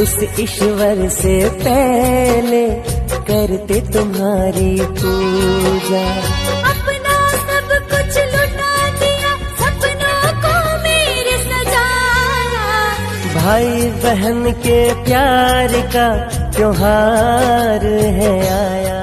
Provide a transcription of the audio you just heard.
उस ईश्वर से पहले करते तुम्हारी पूजा। अपना सब कुछ लुटा दिया, सपनों को मेरे सजाया। भाई बहन के प्यार का त्योहार है आया।